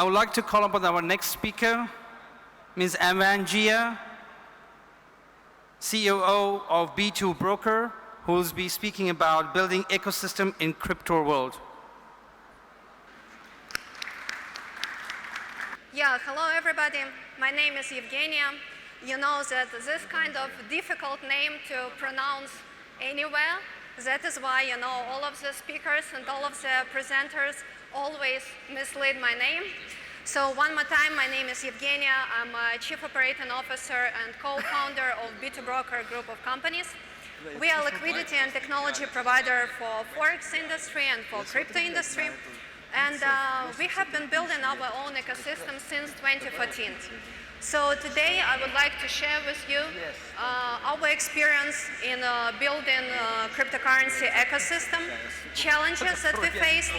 I would like to call upon our next speaker, Ms. Evgeniya, COO of B2 Broker, who will be speaking about building ecosystem in crypto world. Yeah, hello everybody. My name is Evgeniya. You know that this kind of difficult name to pronounce anywhere. That is why, you know, all of the speakers and all of the presenters always mislead my name. So one more time, my name is Evgeniya. I'm a Chief Operating Officer and co-founder of B2 Broker group of companies. We are a liquidity and technology provider for Forex industry and for crypto industry. And we have been building our own ecosystem since 2014. So today I would like to share with you our experience in building cryptocurrency ecosystem, challenges that we faced,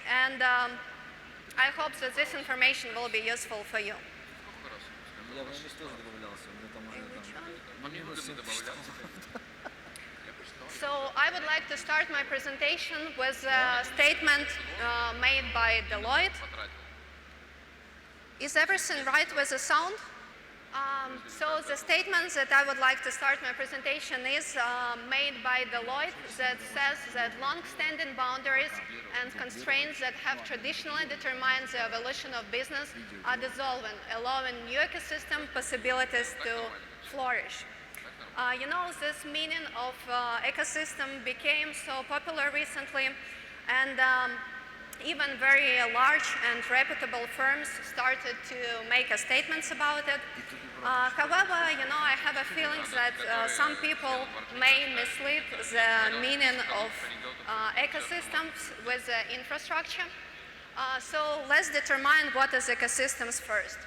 and I hope that this information will be useful for you. So I would like to start my presentation with a statement made by Deloitte. Is everything right with the sound? So the statement that I would like to start my presentation is made by Deloitte that says that long-standing boundaries and constraints that have traditionally determined the evolution of business are dissolving, allowing new ecosystem possibilities to flourish. You know, this meaning of ecosystem became so popular recently, and even very large and reputable firms started to make statements about it. However, you know, I have a feeling that some people may mislead the meaning of ecosystems with infrastructure. So let's determine what is ecosystems first.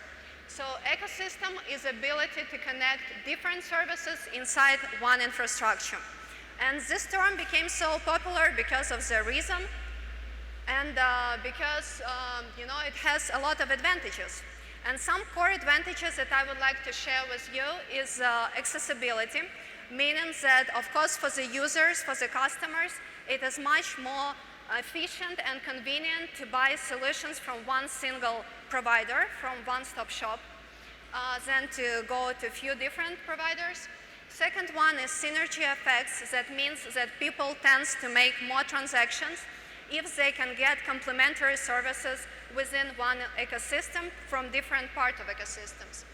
So ecosystem is ability to connect different services inside one infrastructure. And this term became so popular because of the reason and because you know, it has a lot of advantages. And some core advantages that I would like to share with you is accessibility, meaning that, of course, for the users, for the customers, it is much more efficient and convenient to buy solutions from one single provider, from one-stop shop, than to go to a few different providers. Second one is synergy effects. That means that people tend to make more transactions if they can get complementary services within one ecosystem from different parts of ecosystems.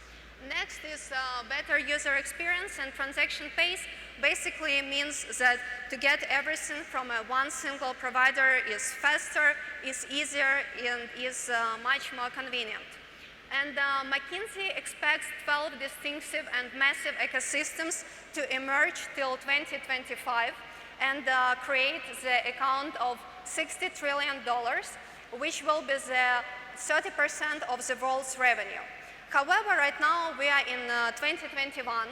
Next is better user experience, and transaction pace basically means that to get everything from one single provider is faster, is easier, and is much more convenient. And McKinsey expects 12 distinctive and massive ecosystems to emerge till 2025 and create the account of $60 trillion, which will be the 30% of the world's revenue. However, right now we are in 2021,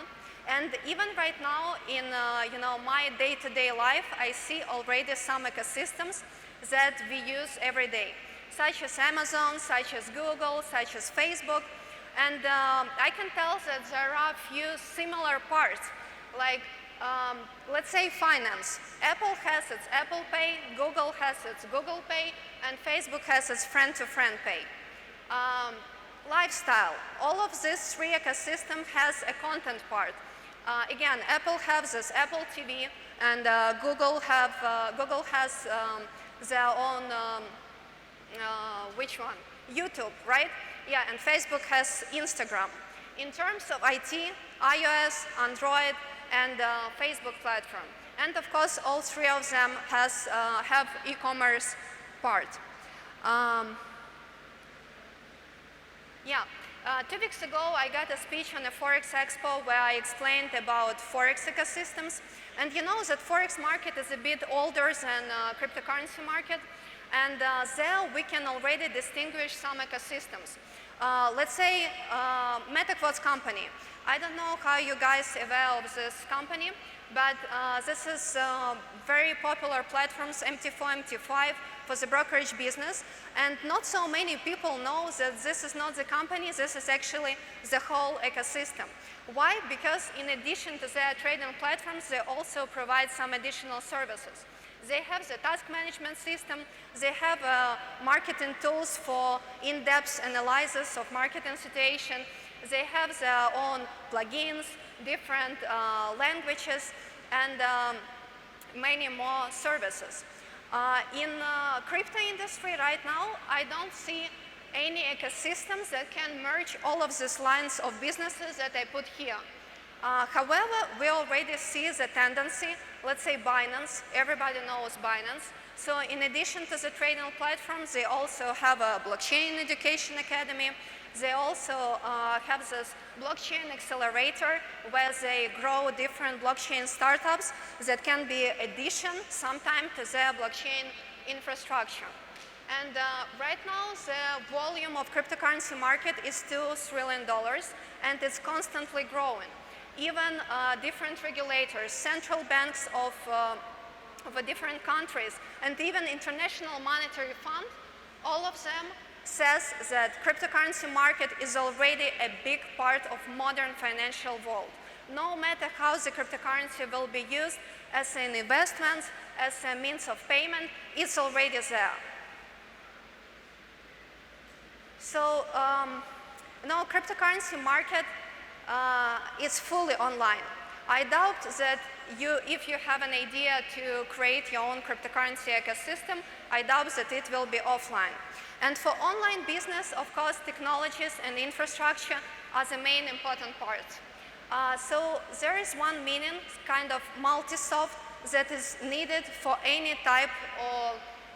and even right now in you know, my day-to-day life, I see already some ecosystems that we use every day, such as Amazon, such as Google, such as Facebook, and I can tell that there are a few similar parts, like let's say finance. Apple has its Apple Pay, Google has its Google Pay, and Facebook has its friend-to-friend pay. Lifestyle. All of these three ecosystems has a content part. Again, Apple has this Apple TV, and Google has their own, which one? YouTube, right? Yeah, and Facebook has Instagram. In terms of IT, iOS, Android, and Facebook platform. And of course, all three of them have e-commerce part. Yeah, 2 weeks ago, I got a speech on the Forex Expo where I explained about Forex ecosystems. And you know that Forex market is a bit older than cryptocurrency market. And there we can already distinguish some ecosystems. Let's say MetaQuotes company. I don't know how you guys aware of this company, but this is very popular platforms, MT4, MT5, for the brokerage business. And not so many people know that this is not the company, this is actually the whole ecosystem. Why? Because in addition to their trading platforms, they also provide some additional services. They have the task management system. They have marketing tools for in-depth analysis of marketing situation. They have their own plugins, different languages, and many more services. In crypto industry right now, I don't see any ecosystems that can merge all of these lines of businesses that I put here. However, we already see the tendency, let's say Binance, everybody knows Binance. So in addition to the trading platforms, they also have a blockchain education academy. They also have this blockchain accelerator where they grow different blockchain startups that can be addition sometime to their blockchain infrastructure. And right now, the volume of cryptocurrency market is $2 trillion, and it's constantly growing. Even different regulators, central banks of different countries, and even International Monetary Fund, all of them says that cryptocurrency market is already a big part of modern financial world. No matter how the cryptocurrency will be used as an investment, as a means of payment, it's already there. So now cryptocurrency market is fully online. I doubt that if you have an idea to create your own cryptocurrency ecosystem, I doubt that it will be offline. And for online business, of course, technologies and infrastructure are the main important parts. So there is one meaning, kind of multi-soft, that is needed for any type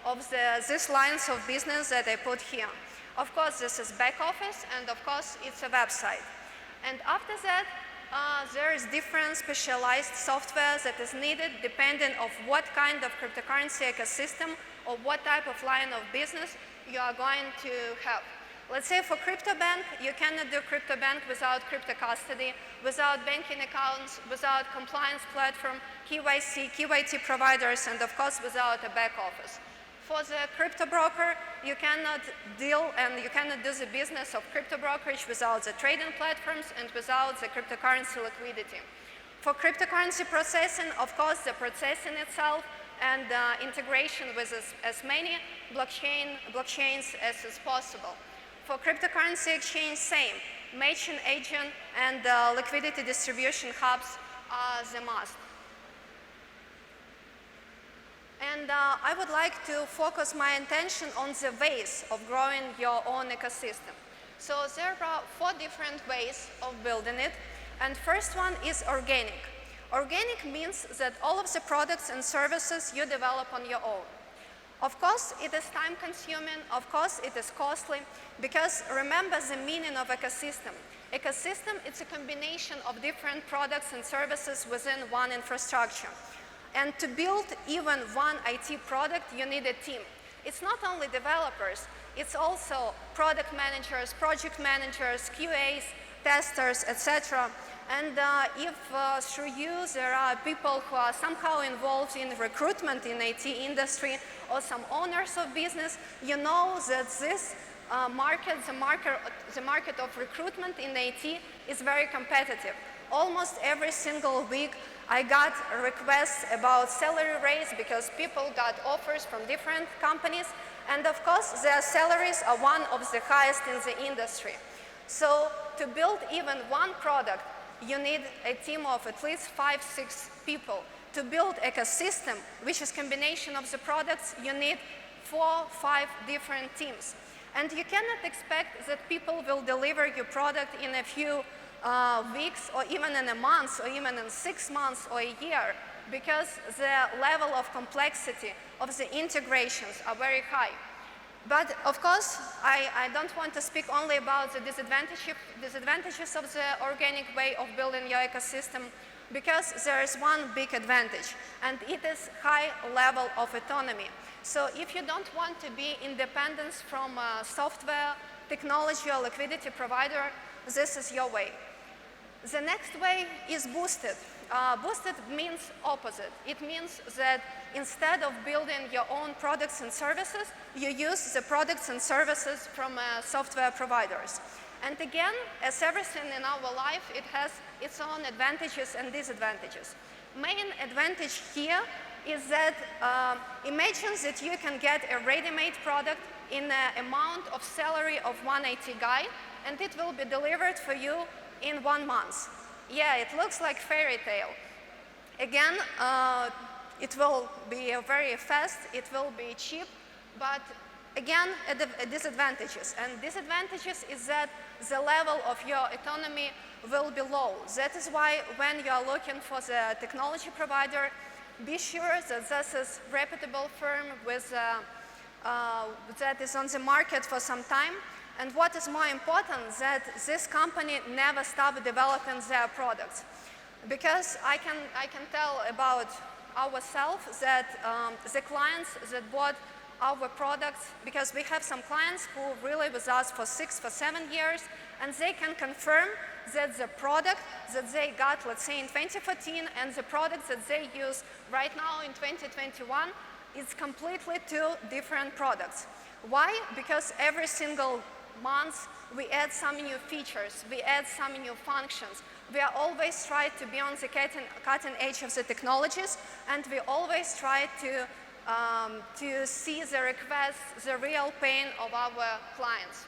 of these lines of business that I put here. Of course, this is back office, and of course, it's a website. And after that, there is different specialized software that is needed depending on what kind of cryptocurrency ecosystem or what type of line of business you are going to have. Let's say for crypto bank, you cannot do crypto bank without crypto custody, without banking accounts, without compliance platform, KYC, KYT providers, and of course without a back office. For the crypto broker, you cannot deal and you cannot do the business of crypto brokerage without the trading platforms and without the cryptocurrency liquidity. For cryptocurrency processing, of course, the processing itself and integration with as many blockchains as is possible. For cryptocurrency exchange, same. Matching agent and liquidity distribution hubs are the must. And I would like to focus my attention on the ways of growing your own ecosystem. So there are 4 different ways of building it. And first one is organic. Organic means that all of the products and services you develop on your own. Of course, it is time consuming. Of course, it is costly. Because remember the meaning of ecosystem. Ecosystem, it's a combination of different products and services within one infrastructure. And to build even one IT product, you need a team. It's not only developers, it's also product managers, project managers, QAs, testers, etc. And if through you there are people who are somehow involved in recruitment in IT industry or some owners of business, you know that this market, the market of recruitment in IT is very competitive. Almost every single week I got requests about salary raise because people got offers from different companies, and of course their salaries are one of the highest in the industry. So to build even one product, you need a team of at least 5-6 people. To build ecosystem, which is combination of the products, you need 4-5 different teams. And you cannot expect that people will deliver your product in a few weeks or even in a month or even in 6 months or a year, because the level of complexity of the integrations are very high. But of course, I don't want to speak only about the disadvantages of the organic way of building your ecosystem, because there is one big advantage, and it is high level of autonomy. So if you don't want to be independent from software, technology, or liquidity provider, this is your way. The next way is boosted. Boosted means opposite. It means that instead of building your own products and services, you use the products and services from software providers. And again, as everything in our life, it has its own advantages and disadvantages. Main advantage here is that imagine that you can get a ready-made product in the amount of salary of one IT guy, and it will be delivered for you in 1 month. Yeah, it looks like fairy tale. Again, it will be very fast, it will be cheap, but again, disadvantages. And disadvantages is that the level of your autonomy will be low. That is why when you are looking for the technology provider, be sure that this is a reputable firm with, that is on the market for some time. And what is more important, that this company never stops developing their products. Because I can tell about ourselves that the clients that bought our products, because we have some clients who really with us for 6, for 7 years, and they can confirm that the product that they got, let's say in 2014, and the product that they use right now in 2021 is completely two different products. Why? Because every single month we add some new features, we add some new functions. We are always try to be on the cutting edge of the technologies, and we always try to see the requests, the real pain of our clients.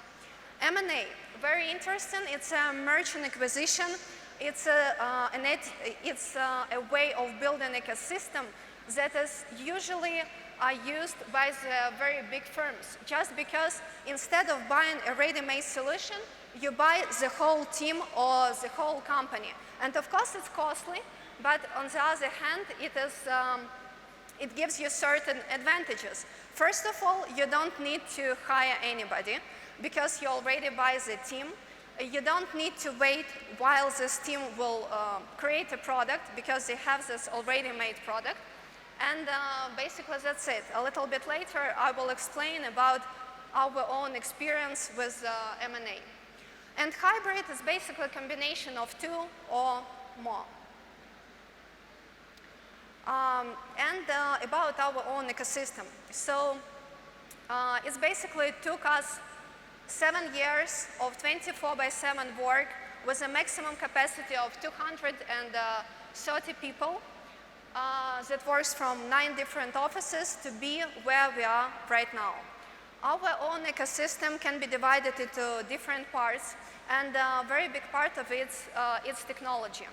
M&A, very interesting. It's a merchant acquisition. It's a way of building an ecosystem that is usually used by the very big firms. Just because instead of buying a ready-made solution, you buy the whole team or the whole company. And of course it's costly, but on the other hand, it gives you certain advantages. First of all, you don't need to hire anybody because you already buy the team. You don't need to wait while this team will create a product because they have this already made product. And basically that's it. A little bit later, I will explain about our own experience with M&A. And hybrid is basically a combination of two or more. About our own ecosystem. So it's basically took us 7 years of 24/7 work with a maximum capacity of 230 people that works from 9 different offices to be where we are right now. Our own ecosystem can be divided into different parts, and a very big part of it is technology.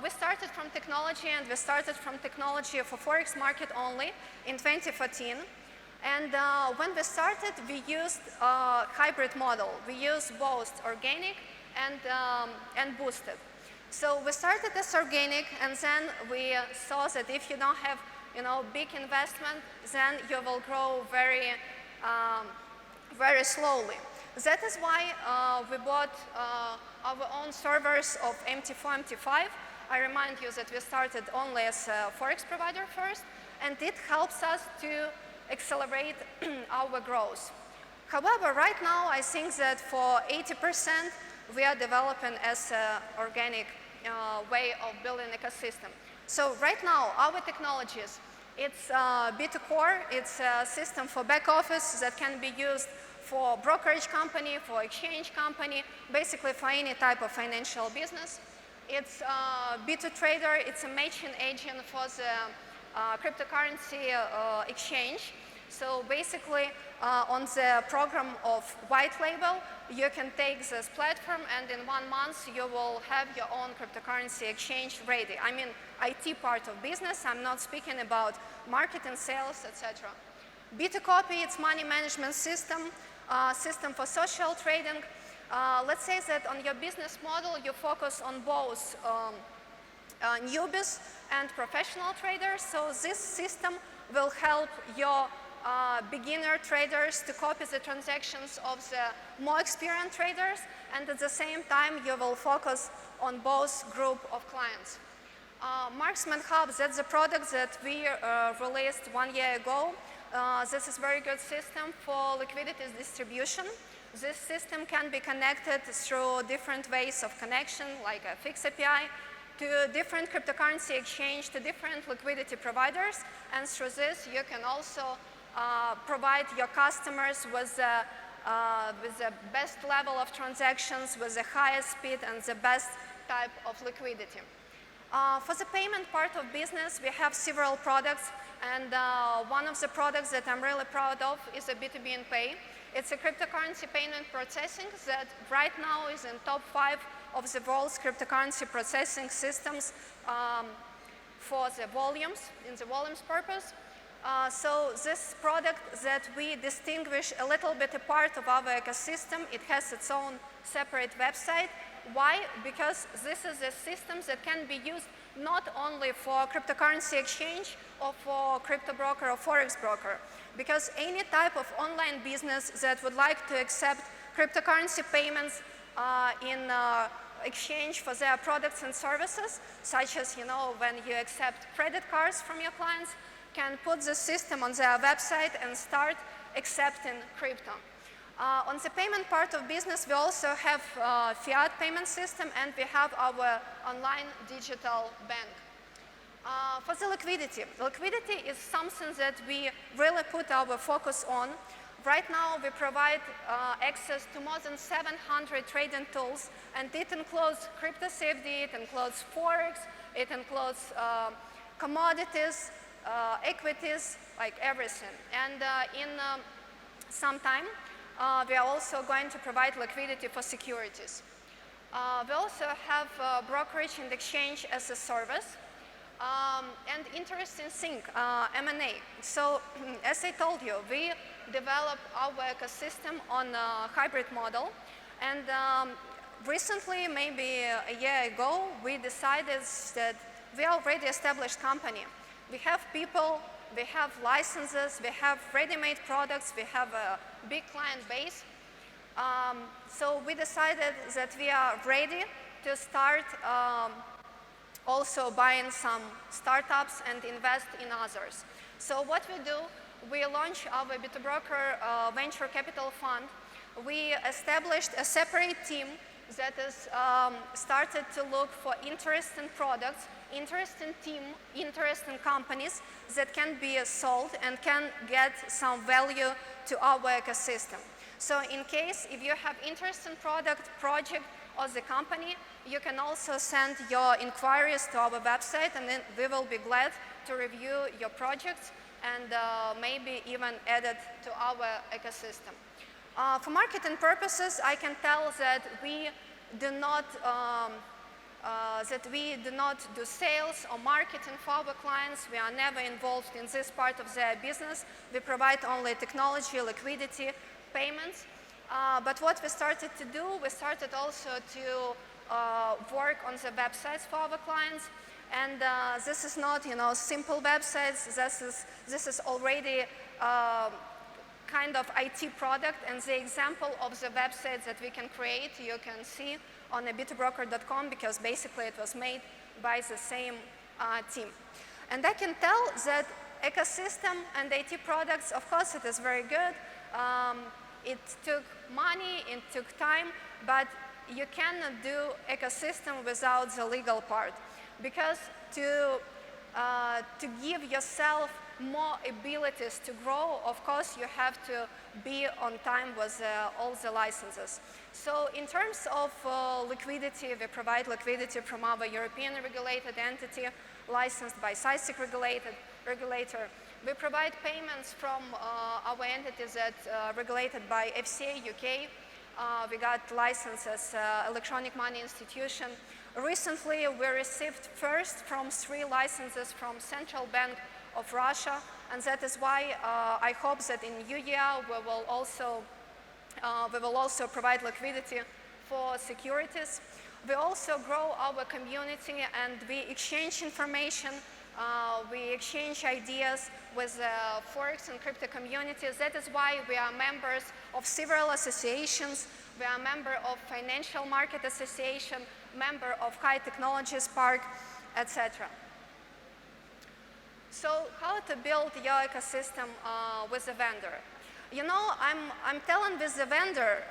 We started from technology, and we started from technology for Forex market only in 2014. And when we started, we used a hybrid model. We used both organic and boosted. So we started as organic, and then we saw that if you don't have, big investment, then you will grow very, very slowly. That is why we bought our own servers of MT4, MT5. I remind you that we started only as a Forex provider first, and it helps us to accelerate our growth. However, right now, I think that for 80%, we are developing as an organic way of building an ecosystem. So right now, our technologies, it's B2 Core, it's a system for back office that can be used for brokerage company, for exchange company, basically for any type of financial business. It's B2 Trader, it's a matching agent for the cryptocurrency exchange. So basically, on the program of white label, you can take this platform, and in 1 month, you will have your own cryptocurrency exchange ready. I mean, IT part of business. I'm not speaking about marketing, sales, etc. B2Copy, it's money management system, system for social trading. Let's say that on your business model, you focus on both newbies and professional traders. So this system will help your beginner traders to copy the transactions of the more experienced traders, and at the same time, you will focus on both group of clients. Marksman Hub, that's the product that we released 1 year ago. This is a very good system for liquidity distribution. This system can be connected through different ways of connection, like a fixed API, to different cryptocurrency exchange, to different liquidity providers. And through this, you can also provide your customers with the best level of transactions, with the highest speed and the best type of liquidity. For the payment part of business, we have several products, and one of the products that I'm really proud of is a B2B and Pay. It's a cryptocurrency payment processing that right now is in top 5 of the world's cryptocurrency processing systems for the volumes, in the volumes purpose. So this product that we distinguish a little bit apart of our ecosystem, it has its own separate website. Why? Because this is a system that can be used not only for cryptocurrency exchange or for crypto broker or forex broker, because any type of online business that would like to accept cryptocurrency payments in exchange for their products and services, such as, you know, when you accept credit cards from your clients, can put the system on their website and start accepting crypto. On the payment part of business, we also have fiat payment system, and we have our online digital bank. For the liquidity is something that we really put our focus on. Right now, we provide access to more than 700 trading tools, and it includes crypto CFD, it includes forex, it includes commodities, equities, like everything. And in some time, we are also going to provide liquidity for securities. We also have brokerage and exchange as a service. And interesting thing, M&A. So as I told you, we develop our ecosystem on a hybrid model. And recently, maybe a year ago, we decided that we are already established company. We have people, we have licenses, we have ready-made products, we have a big client base. So we decided that we are ready to start also buying some startups and invest in others. So what we do, we launch our B2Broker venture capital fund. We established a separate team that is started to look for interesting products, interesting team, interesting companies that can be sold and can get some value to our ecosystem. So in case if you have interesting product, project, or the company, you can also send your inquiries to our website, and then we will be glad to review your projects and maybe even add it to our ecosystem. For marketing purposes, I can tell that we do not do sales or marketing for our clients. We are never involved in this part of their business. We provide only technology, liquidity, payments. But what we started to do, we started also to work on the websites for our clients. And this is not, you know, simple websites. This is already kind of IT product, and the example of the websites that we can create, you can see on b2broker.com, because basically it was made by the same team. And I can tell that ecosystem and IT products, of course, it is very good. It took money, it took time, but you cannot do ecosystem without the legal part, because to give yourself more abilities to grow, of course, you have to be on time with all the licenses. So in terms of liquidity, we provide liquidity from our European regulated entity, licensed by SISIC regulator. We provide payments from our entities that regulated by FCA UK. We got license as electronic money institution. Recently, we received first from 3 licenses from Central Bank of Russia, and that is why I hope that in new year we will also provide liquidity for securities. We also grow our community and we exchange information. We exchange ideas with Forex and crypto communities. That is why we are members of several associations. We are a member of Financial Market Association, member of High Technology Spark, etc. So how to build your ecosystem with a vendor? You know, I'm telling with the vendor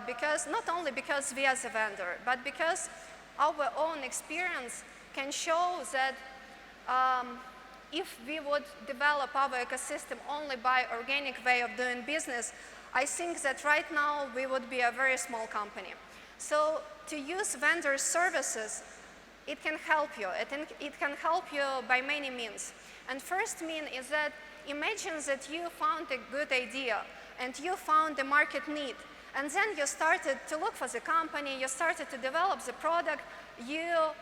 because not only because we are the vendor, but because our own experience can show that if we would develop our ecosystem only by organic way of doing business, I think that right now we would be a very small company. So to use vendor services, it can help you. It can help you by many means. And first mean is that imagine that you found a good idea and you found the market need. And then you started to look for the company, you started to develop the product, you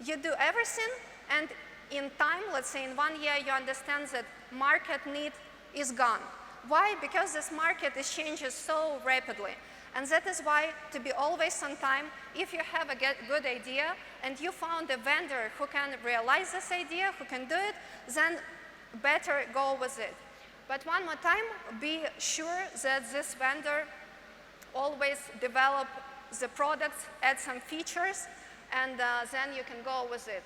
do everything, and in time, let's say in 1 year, you understand that market need is gone. Why? Because this market is changes so rapidly. And that is why, to be always on time, if you have a good idea and you found a vendor who can realize this idea, who can do it, then better go with it. But one more time, be sure that this vendor always develop the product, add some features, and then you can go with it.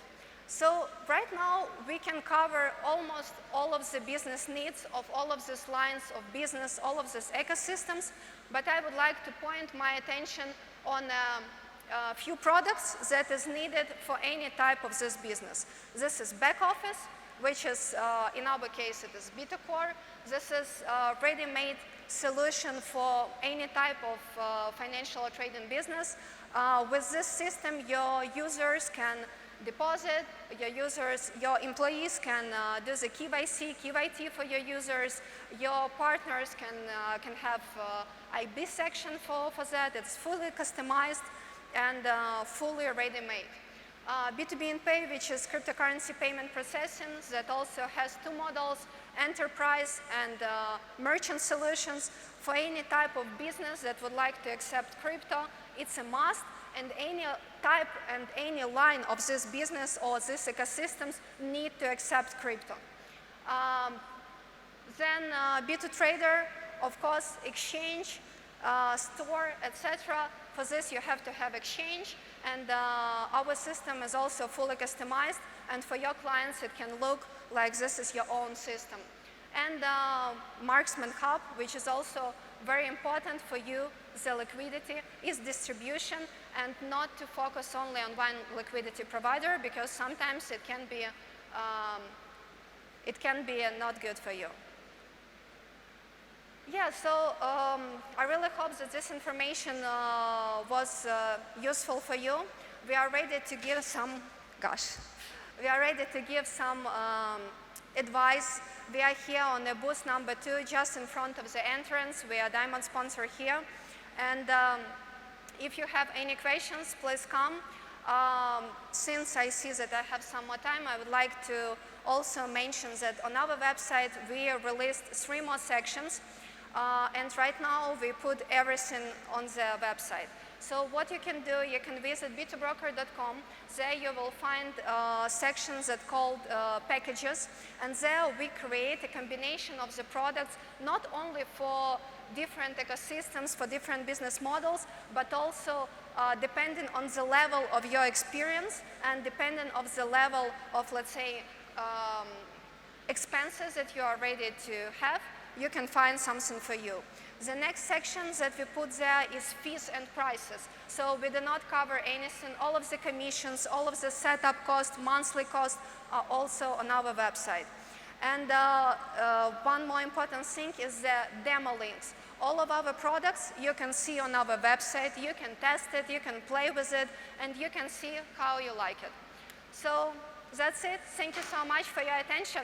So right now, we can cover almost all of the business needs of all of these lines of business, all of these ecosystems, but I would like to point my attention on a few products that is needed for any type of this business. This is back office, which is, in our case, it is B2 Core. This is a ready-made solution for any type of financial or trading business. With this system, your users can deposit, your employees can do the KYC, KYT for your users, your partners can have IB section for that. It's fully customized and fully ready-made. B2B in Pay, which is cryptocurrency payment processing, that also has two models, enterprise and merchant solutions for any type of business that would like to accept crypto. It's a must, and any type and any line of this business or these ecosystems need to accept crypto. Then B2 Trader, of course, exchange, store, etc. For this, you have to have exchange, and our system is also fully customized, and for your clients, it can look like this is your own system. And Marksman Hub, which is also very important for you, the liquidity, is distribution, and not to focus only on one liquidity provider, because sometimes it can be not good for you. Yeah, so I really hope that this information was useful for you. We are ready to give some, advice. We are here on the booth number 2, just in front of the entrance. We are Diamond sponsor here. And if you have any questions, please come. Since I see that I have some more time, I would like to also mention that on our website, we released 3 more sections. And right now, we put everything on the website. So what you can do, you can visit b2broker.com. There you will find sections that called packages. And there we create a combination of the products, not only for different ecosystems, for different business models, but also depending on the level of your experience and depending on the level of, let's say, expenses that you are ready to have, you can find something for you. The next section that we put there is fees and prices. So we do not cover anything. All of the commissions, all of the setup costs, monthly costs are also on our website. And one more important thing is the demo links. All of our products you can see on our website. You can test it, you can play with it, and you can see how you like it. So that's it. Thank you so much for your attention.